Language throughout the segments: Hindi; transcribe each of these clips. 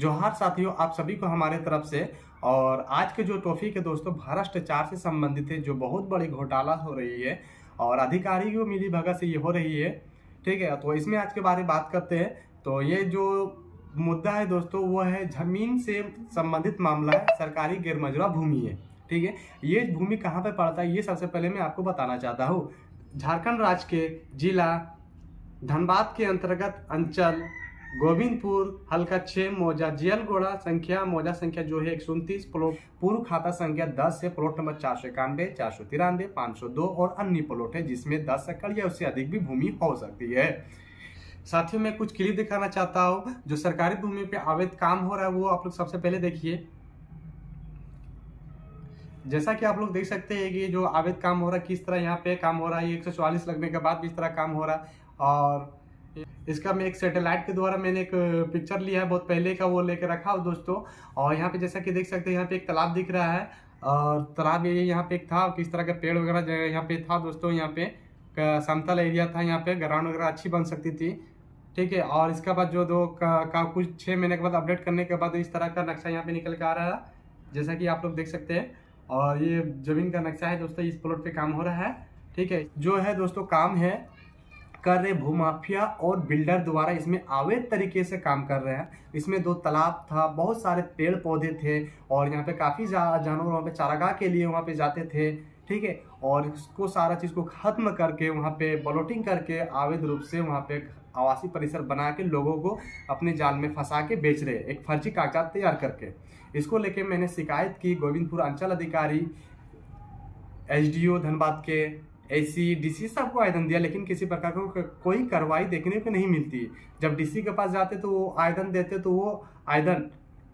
जोहार साथियों, आप सभी को हमारे तरफ से। और आज के जो टॉपिक है दोस्तों, भ्रष्टाचार से संबंधित है, जो बहुत बड़ी घोटाला हो रही है और अधिकारी की मिली भगत से ये हो रही है। ठीक है, तो इसमें आज के बारे में बात करते हैं। तो ये जो मुद्दा है दोस्तों, वो है जमीन से संबंधित मामला है, सरकारी गैरमजरूह भूमि है। ठीक है, ये भूमि कहाँ पे पड़ता है, ये सबसे पहले मैं आपको बताना चाहता हूँ। झारखंड राज्य के जिला धनबाद के अंतर्गत अंचल गोविंदपुर हल्का 6 मौजा संख्या जो है 129 प्लॉट, पूर्व खाता संख्या 10 से प्लॉट नंबर 491, 493, 502 और अन्य प्लॉट है, जिसमें 10 एकड़ या उससे अधिक भी भूमि हो सकती है। साथियों, मैं कुछ क्लिप दिखाना चाहता हूँ। जो सरकारी भूमि पे अवैध काम हो रहा है वो आप लोग सबसे पहले देखिए। जैसा कि आप लोग देख सकते हैं कि जो अवैध काम हो रहा है, किस तरह यहाँ पे काम हो रहा है, 144 लगने के बाद भी इस तरह काम हो रहा है। और इसका मैं एक सैटेलाइट के द्वारा मैंने एक पिक्चर लिया है, बहुत पहले का, वो लेकर रखा हूँ दोस्तों। और यहाँ पे जैसा कि देख सकते हैं, यहाँ पे एक तालाब दिख रहा है और तालाब ये यहाँ पे एक था, किस तरह के पेड़ वगैरह यहाँ पे था दोस्तों। यहाँ पे समतल एरिया था, यहाँ पे ग्राउंड वगैरह अच्छी बन सकती थी। ठीक है, और इसके बाद जो कुछ 6 महीने के बाद अपडेट करने के बाद इस तरह का नक्शा यहाँ पे निकल के आ रहा है, जैसा कि आप लोग देख सकते हैं। और ये जमीन का नक्शा है दोस्तों, इस प्लॉट पे काम हो रहा है। ठीक है, जो है दोस्तों काम है कर रहे भूमाफिया और बिल्डर द्वारा इसमें अवैध तरीके से काम कर रहे हैं। इसमें 2 तालाब था, बहुत सारे पेड़ पौधे थे और यहाँ पे काफ़ी जानवर वहाँ पे चारागाह के लिए वहाँ पे जाते थे। ठीक है, और इसको सारा चीज़ को खत्म करके वहाँ पे ब्लॉटिंग करके अवैध रूप से वहाँ पे आवासीय परिसर बना के लोगों को अपने जाल में फंसा के बेच रहे, एक फर्जी कागजात तैयार करके। इसको लेके मैंने शिकायत की गोविंदपुर अंचल अधिकारी, एसडीओ धनबाद के, एसी डीसी सबको आवेदन दिया, लेकिन किसी प्रकार का कोई कार्रवाई देखने को नहीं मिलती। जब डीसी के पास जाते तो वो आवेदन देते तो वो आवेदन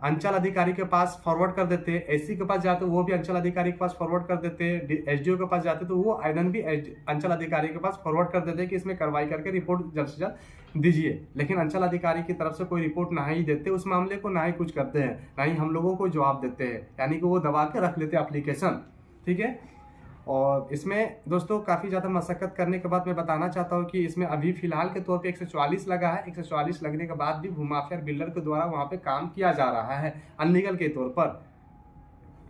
अंचल अधिकारी के पास फॉरवर्ड कर देते, एसी के पास जाते वो भी अंचल अधिकारी के पास फॉरवर्ड कर देते, एसडीओ के पास जाते तो वो आवेदन भी अंचल अधिकारी के पास फॉरवर्ड कर देते कि इसमें कार्रवाई करके रिपोर्ट जल्द से जल्द दीजिए। लेकिन अंचल अधिकारी की तरफ से कोई रिपोर्ट ना ही देते उस मामले को, ना ही कुछ करते हैं, ना ही हम लोगों को जवाब देते हैं, यानी कि वो दबा के रख लेते एप्लीकेशन। ठीक है, और इसमें दोस्तों काफ़ी ज़्यादा मशक्क़त करने के बाद मैं बताना चाहता हूँ कि इसमें अभी फ़िलहाल के तौर पे 144 लगा है। 144 लगने के बाद भी भूमाफिया बिल्डर के द्वारा वहाँ पे काम किया जा रहा है अनलीगल के तौर पर।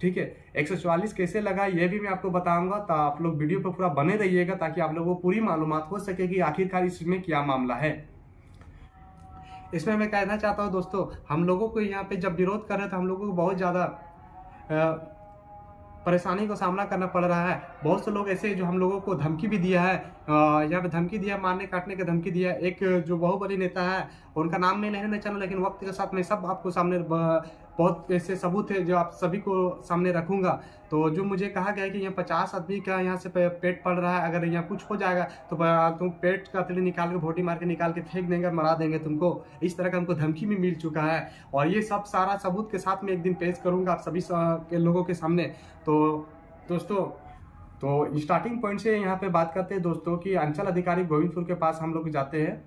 ठीक है, 144 कैसे लगा ये भी मैं आपको बताऊंगा, तो आप लोग वीडियो पर पूरा बने रहिएगा ताकि आप लोगों को पूरी मालूमात हो सके कि आखिरकार इसमें क्या मामला है। इसमें मैं कहना चाहता हूँ दोस्तों, हम लोगों को यहाँ पे जब विरोध कर रहे थे, हम लोगों को बहुत ज़्यादा परेशानी का सामना करना पड़ रहा है। बहुत से लोग ऐसे जो हम लोगों को धमकी भी दिया है, यहाँ पे धमकी दिया, मारने काटने की धमकी दिया। एक जो बाहुबली नेता है, उनका नाम मैं नहीं लेना चाहूँ, लेकिन वक्त के साथ मैं सब आपको सामने बहुत ऐसे सबूत है जो आप सभी को सामने रखूंगा। तो जो मुझे कहा गया है कि यहाँ 50 आदमी का यहाँ से पेट पड़ रहा है, अगर यहाँ कुछ हो जाएगा तो तुम पेट का अतली निकाल के भोटी मार के निकाल के फेंक देंगे, मरा देंगे तुमको, इस तरह का हमको धमकी भी मिल चुका है। और ये सब सारा सबूत के साथ में एक दिन पेश करूंगा आप सभी के लोगों के सामने। तो दोस्तों, तो स्टार्टिंग पॉइंट से यहाँ पे बात करते हैं दोस्तों कि अंचल अधिकारी गोविंदपुर के पास हम लोग जाते हैं,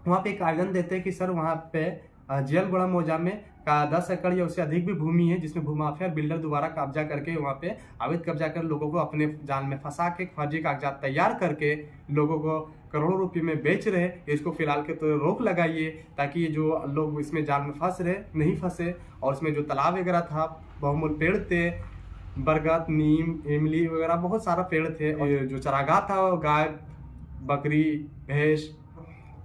वहाँ पे एक आवेदन देते हैं कि सर वहाँ पे जियलगोड़ा मौजा में का 10 एकड़ या उससे अधिक भी भूमि है, जिसमें भूमाफिया बिल्डर द्वारा कब्जा करके वहाँ पे अवैध कब्जा कर लोगों को अपने जाल में फंसा के फर्जी कागजात तैयार करके लोगों को करोड़ों रुपये में बेच रहे। इसको फिलहाल के तो रोक लगाइए ताकि ये जो लोग इसमें जाल में फंस रहे नहीं फंसे। और इसमें जो तालाब वगैरह था, बहुमूल्य पेड़ थे, बरगद, नीम, इमली वगैरह बहुत सारा पेड़ थे। और जो चरागाह था, गाय, बकरी, भैंस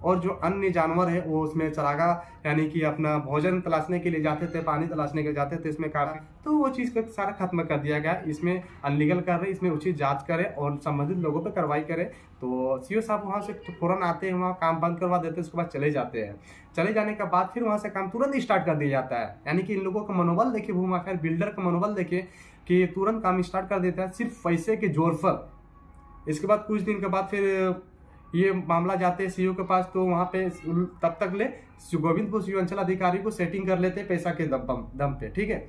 और जो अन्य जानवर है वो उसमें चरागाह यानी कि अपना भोजन तलाशने के लिए जाते थे, पानी तलाशने के लिए जाते थे इसमें काफ़ी, तो वो चीज़ को सारा खत्म कर दिया गया। इसमें अनलीगल कर रहे, इसमें उचित जांच करें और संबंधित लोगों पर कार्रवाई करें। तो सीओ साहब वहाँ से फौरन आते हैं, वहाँ काम बंद करवा देते हैं, उसके बाद चले जाते हैं। चले जाने के बाद फिर वहाँ से काम तुरंत स्टार्ट कर दिया जाता है, यानी कि इन लोगों का मनोबल देखिए, भूमाफिया बिल्डर का मनोबल देखिए कि तुरंत काम स्टार्ट कर देता है सिर्फ पैसे के जोर पर। इसके बाद कुछ दिन के बाद फिर ये मामला जाते हैं सीओ के पास, तो वहाँ पे तब तक ले गोविंदपुर सीओ अंचल अधिकारी को सेटिंग कर लेते पैसा के दम पे। ठीक है,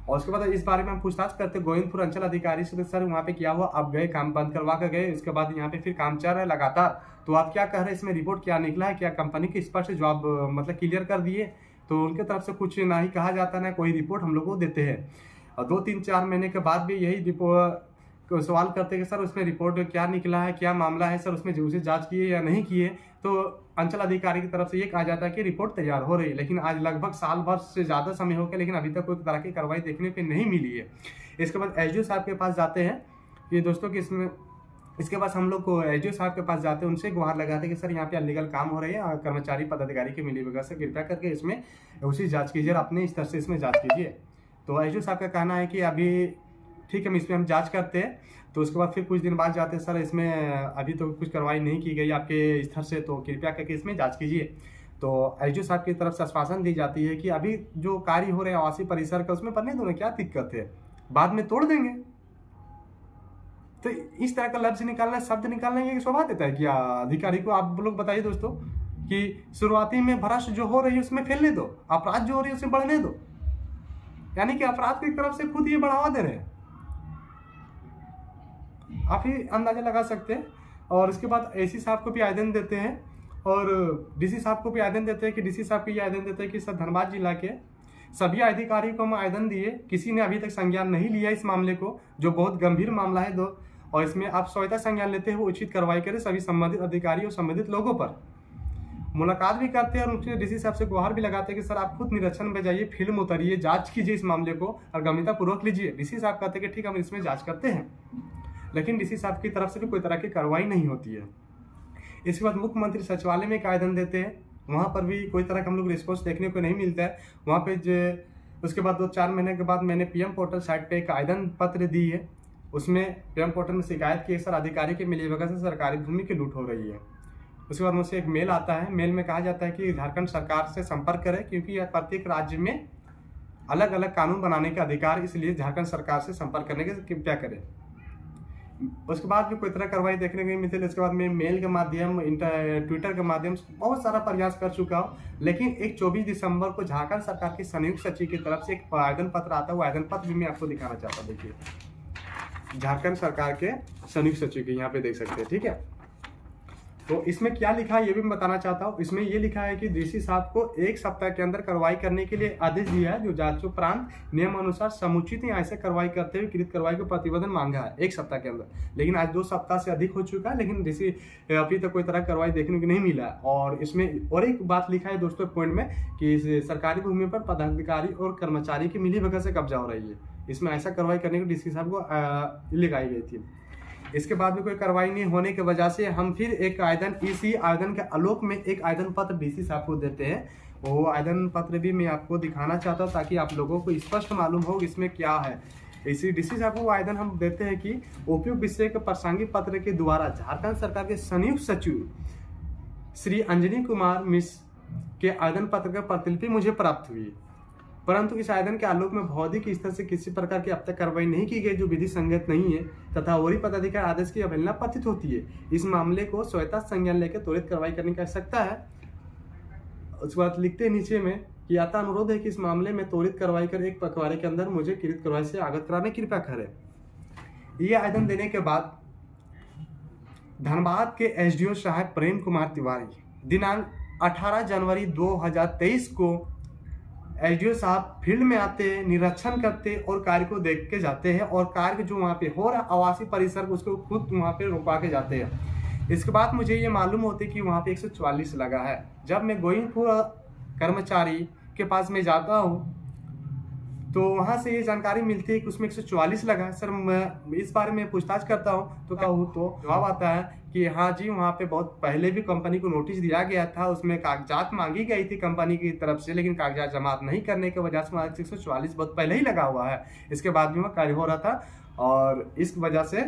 और उसके बाद इस बारे में हम पूछताछ करते गोविंदपुर अंचल अधिकारी से, सर वहाँ पे क्या हुआ, आप गए काम बंद करवा कर गए, इसके बाद यहाँ पे फिर काम चल रहा है लगातार, तो आप क्या कह रहे हैं, इसमें रिपोर्ट क्या निकला है, क्या कंपनी के स्पष्ट जवाब मतलब क्लियर कर दिए? तो उनके तरफ से कुछ ना ही कहा जाता ना कोई रिपोर्ट हम लोग को देते हैं। और 2-3-4 महीने के बाद भी यही रिपोर्ट सवाल करते कि सर उसमें रिपोर्ट क्या निकला है, क्या मामला है, सर उसमें उसे जांच किए या नहीं किए। तो अंचल अधिकारी की तरफ से ये कहा जाता है कि रिपोर्ट तैयार हो रही है, लेकिन आज लगभग साल भर से ज़्यादा समय हो गया, लेकिन अभी तक कोई तरह की कार्रवाई देखने को नहीं मिली है। इसके बाद एसडीओ साहब के पास जाते हैं ये दोस्तों कि इसके बाद हम लोग को एसडीओ साहब के पास जाते हैं, उनसे गुहार लगाते हैं कि सर यहाँ पे अनलीगल काम हो रही है और कर्मचारी पदाधिकारी की मिलीभगत से कृपया करके इसमें उसी जाँच कीजिए, अपने स्तर से इसमें जाँच कीजिए। तो एसडीओ साहब का कहना है कि अभी ठीक है, इसमें हम जांच करते हैं। तो उसके बाद फिर कुछ दिन बाद जाते हैं, सर इसमें अभी तो कुछ कार्रवाई नहीं की गई आपके स्तर से, तो कृपया करके इसमें जांच कीजिए। तो एसडीओ साहब की तरफ से आश्वासन दी जाती है कि अभी जो कार्य हो रहे हैं आवासीय परिसर का उसमें बनने दो ना, क्या दिक्कत है, बाद में तोड़ देंगे। तो इस तरह का लफ्ज निकालना, शब्द निकालना ये शोभा देता है क्या अधिकारी को? आप लोग बताइए दोस्तों कि शुरुआती में भ्रष्ट जो हो रही है उसमें फैलने दो, अपराध जो हो रही है उसमें बढ़ने दो, यानी कि अपराध की तरफ से खुद ये बढ़ावा दे रहे हैं। आप ही अंदाजा लगा सकते हैं। और इसके बाद एसी साहब को भी आवेदन देते हैं और डीसी साहब को भी आवेदन देते हैं कि डीसी साहब को ये आवेदन देते हैं कि सर धनबाद जिला के सभी अधिकारियों को हम आवेदन दिए, किसी ने अभी तक संज्ञान नहीं लिया इस मामले को, जो बहुत गंभीर मामला है और इसमें आप स्वतः संज्ञान लेते हैं वो उचित कार्रवाई करें सभी संबंधित अधिकारियों और संबंधित लोगों पर। मुलाकात भी करते हैं और उनके डीसी साहब से गुहार भी लगाते हैं कि सर आप खुद निरीक्षण में जाइए, फील्ड में उतरिए, जांच कीजिए इस मामले को और गंभीरतापूर्वक लीजिए। डीसी साहब कहते हैं कि ठीक हम इसमें जांच करते हैं, लेकिन डीसी साहब की तरफ से भी कोई तरह की कार्रवाई नहीं होती है। इसके बाद मुख्यमंत्री सचिवालय में एक आवेदन देते हैं, वहाँ पर भी कोई तरह का हम लोग रिस्पॉन्स देखने को नहीं मिलता है। वहाँ पे उसके बाद 2-4 महीने के बाद मैंने पीएम पोर्टल साइट पे एक आवेदन पत्र दी है, उसमें पीएम पोर्टल में शिकायत की सर अधिकारी के मिलीभगत से सरकारी भूमि की लूट हो रही है। उसके बाद मुझसे एक मेल आता है, मेल में कहा जाता है कि झारखंड सरकार से संपर्क करें क्योंकि यह प्रत्येक राज्य में अलग अलग कानून बनाने का अधिकार, इसलिए झारखंड सरकार से संपर्क करने की कृपया करें। उसके बाद भी कोई तरह कार्रवाई देखने को नहीं मिलती। उसके बाद मैं मेल के माध्यम, ट्विटर के माध्यम से बहुत सारा प्रयास कर चुका हूँ, लेकिन एक 24 दिसंबर को झारखंड सरकार की संयुक्त सचिव की तरफ से एक आवेदन पत्र आता है, वो आवेदन पत्र भी मैं आपको दिखाना चाहता हूँ। देखिए झारखंड सरकार के संयुक्त सचिव के यहाँ पे देख सकते हैं, ठीक है। तो इसमें क्या लिखा है ये भी मैं बताना चाहता हूँ। इसमें ये लिखा है कि डीसी साहब को 1 सप्ताह के अंदर कार्रवाई करने के लिए आदेश दिया है, जो जांचोपरांत नियम अनुसार समुचित या ऐसे कार्रवाई करते हुए कृत कार्रवाई को प्रतिवेदन मांगा है 1 सप्ताह के अंदर, लेकिन आज 2 सप्ताह से अधिक हो चुका है, लेकिन डीसी अभी तक कोई तरह कार्रवाई देखने को नहीं मिला। और इसमें और एक बात लिखा है दोस्तों पॉइंट में कि सरकारी भूमि पर पदाधिकारी और कर्मचारी की मिलीभगत से कब्जा हो रही है, इसमें ऐसा कार्रवाई करने को डीसी साहब को लगाई गई थी। इसके बाद में कोई कार्रवाई नहीं होने की वजह से हम फिर एक आवेदन, इसी आवेदन के आलोक में एक आवेदन पत्र डीसी साहब को देते हैं। वो आवेदन पत्र भी मैं आपको दिखाना चाहता हूँ ताकि आप लोगों को स्पष्ट मालूम हो इसमें क्या है। इसी डीसी साहब को आवेदन हम देते हैं कि उपयुक्त विषय के प्रासंगिक पत्र के द्वारा झारखंड सरकार के संयुक्त सचिव श्री अंजनी कुमार मिश्र के आवेदन पत्र का प्रतिलिपि मुझे प्राप्त हुई, परंतु इस आवेदन के आलोक में भौतिक स्तर से किसी प्रकार की अब तक कार्रवाई नहीं की गई जो विधि संगत नहीं है तथा वही पदाधिकारी आदेश की अवहेलना पतित होती है। इस मामले को स्वतः संज्ञान लेकर त्वरित कार्रवाई करने की आवश्यकता है। उसके बाद लिखते हैं नीचे में कि आता अनुरोध है कि इस मामले में त्वरित कार्रवाई कर 1 पखवाड़े के अंदर मुझे कृत कार्रवाई से अवगत कराने की कृपा करें। ये आवेदन देने के बाद धनबाद के एसडीओ साहब प्रेम कुमार तिवारी दिनांक 18 जनवरी 2023 को एसडीओ साहब फील्ड में आते हैं, निरीक्षण करते और कार्य को देख के जाते हैं और कार्य जो वहाँ पे हो रहा आवासीय परिसर उसको खुद वहाँ पे रुकवा के जाते हैं। इसके बाद मुझे ये मालूम होती है कि वहाँ पे 144 लगा है। जब मैं गोइंगपुर कर्मचारी के पास में जाता हूँ तो वहाँ से ये जानकारी मिलती है कि उसमें 144 लगा है। सर मैं इस बारे में पूछताछ करता हूँ तो क्या हूँ तो जवाब आता है कि हाँ जी वहाँ पे बहुत पहले भी कंपनी को नोटिस दिया गया था, उसमें कागजात मांगी गई थी कंपनी की तरफ से, लेकिन कागजात जमा नहीं करने की वजह से वहाँ 144 बहुत पहले ही लगा हुआ है। इसके बाद भी वहाँ कार्य हो रहा था और इस वजह से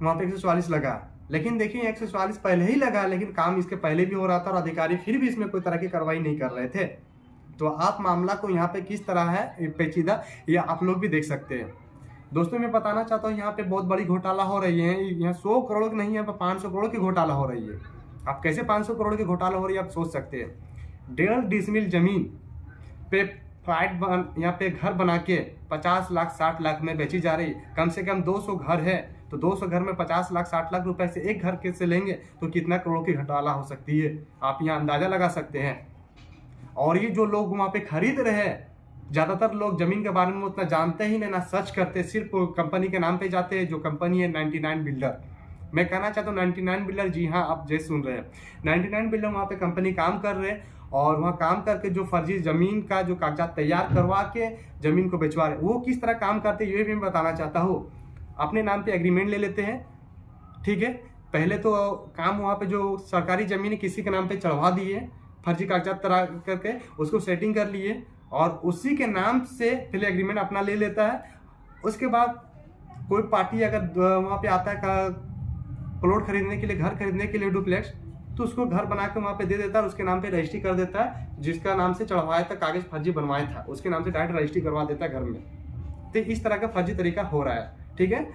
वहाँ पे 144 लगा। लेकिन देखिए 144 पहले ही लगा, लेकिन काम इसके पहले भी हो रहा था और अधिकारी फिर भी इसमें कोई तरह की कार्रवाई नहीं कर रहे थे। तो आप मामला को यहाँ पे किस तरह है पेचीदा ये आप लोग भी देख सकते हैं। दोस्तों मैं बताना चाहता हूँ यहाँ पे बहुत बड़ी घोटाला हो रही है। यहाँ 100 करोड़ की नहीं है, 500 करोड़ की घोटाला हो रही है। आप कैसे 500 करोड़ की घोटाला हो रही है आप सोच सकते हैं। 1.5 डिसमिल जमीन पे फ्लैट यहाँ पे घर बना के 50 लाख 60 लाख में बेची जा रही। कम से कम 200 घर है तो 200 घर में 50 लाख 60 लाख रुपए से एक घर के से लेंगे तो कितना करोड़ की घोटाला हो सकती है आप यहाँ अंदाजा लगा सकते हैं। और ये जो लोग वहाँ पे खरीद रहे हैं, ज़्यादातर लोग ज़मीन के बारे में उतना जानते ही नहीं, ना सर्च करते, सिर्फ कंपनी के नाम पे जाते हैं जो कंपनी है 99 बिल्डर। मैं कहना चाहता हूँ 99 बिल्डर, जी हाँ आप जैसे सुन रहे हैं, 99 बिल्डर वहाँ पे कंपनी काम कर रहे हैं और वहाँ काम करके जो फर्जी ज़मीन का जो कागजात तैयार करवा के ज़मीन को बेचवा रहे, वो किस तरह काम करते हैं ये भी मैं बताना चाहता हूँ। अपने नाम पे एग्रीमेंट ले लेते हैं, ठीक है। पहले तो काम वहाँ पे जो सरकारी ज़मीन है किसी के नाम पे चढ़वा दिए, फर्जी कागजात तैयार करके उसको सेटिंग कर लिए और उसी के नाम से पहले एग्रीमेंट अपना ले लेता है। उसके बाद कोई पार्टी अगर वहाँ पे आता है प्लॉट खरीदने के लिए, घर खरीदने के लिए डुप्लेक्स, तो उसको घर बना के वहाँ पे दे देता है और उसके नाम पे रजिस्ट्री कर देता है। जिसका नाम से चढ़वाया था, कागज फर्जी बनवाया था, उसके नाम से डायरेक्ट रजिस्ट्री करवा देता है घर में। तो इस तरह का फर्जी तरीका हो रहा है, ठीक है।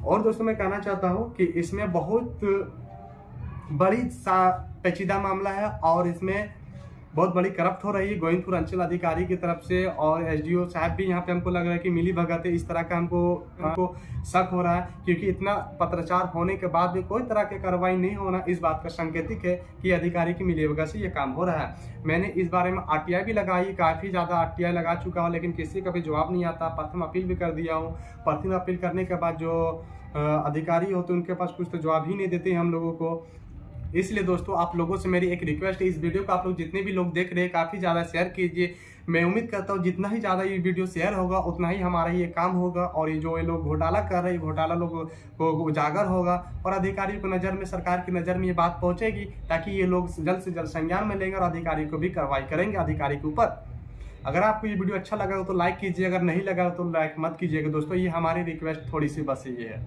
और दोस्तों मैं कहना चाहता हूँ कि इसमें बहुत बड़ी पेचीदा मामला है और इसमें बहुत बड़ी करप्ट हो रही है गोविंदपुर अंचल अधिकारी की तरफ से, और एसडीओ साहब भी यहाँ पे हमको लग रहा है कि मिली भगत है। इस तरह का हमको शक हो रहा है, क्योंकि इतना पत्राचार होने के बाद भी कोई तरह की कार्रवाई नहीं होना इस बात का संकेतिक है कि अधिकारी की मिली भगत से ये काम हो रहा है। मैंने इस बारे में आरटीआई भी लगाई, काफ़ी ज़्यादा आरटीआई लगा चुका हूँ, लेकिन किसी का भी जवाब नहीं आता। प्रथम अपील भी कर दिया हूँ। प्रथम अपील करने के बाद जो अधिकारी होते हैं उनके पास कुछ तो जवाब ही नहीं देते हम लोगों को। इसलिए दोस्तों आप लोगों से मेरी एक रिक्वेस्ट है, इस वीडियो को आप लोग जितने भी लोग देख रहे हैं काफ़ी ज़्यादा शेयर कीजिए। मैं उम्मीद करता हूँ जितना ही ज़्यादा ये वीडियो शेयर होगा उतना ही हमारा ये काम होगा और ये जो ये लोग घोटाला कर रहे हैं घोटाला लोगों को उजागर होगा और अधिकारियों की नज़र में, सरकार की नज़र में ये बात पहुँचेगी, ताकि ये लोग जल्द से जल्द संज्ञान में लेंगे और अधिकारी को भी कार्रवाई करेंगे अधिकारी के ऊपर। अगर आपको ये वीडियो अच्छा लगा हो तो लाइक कीजिए, अगर नहीं लगा हो तो लाइक मत कीजिएगा दोस्तों। ये हमारी रिक्वेस्ट थोड़ी सी बस ये है।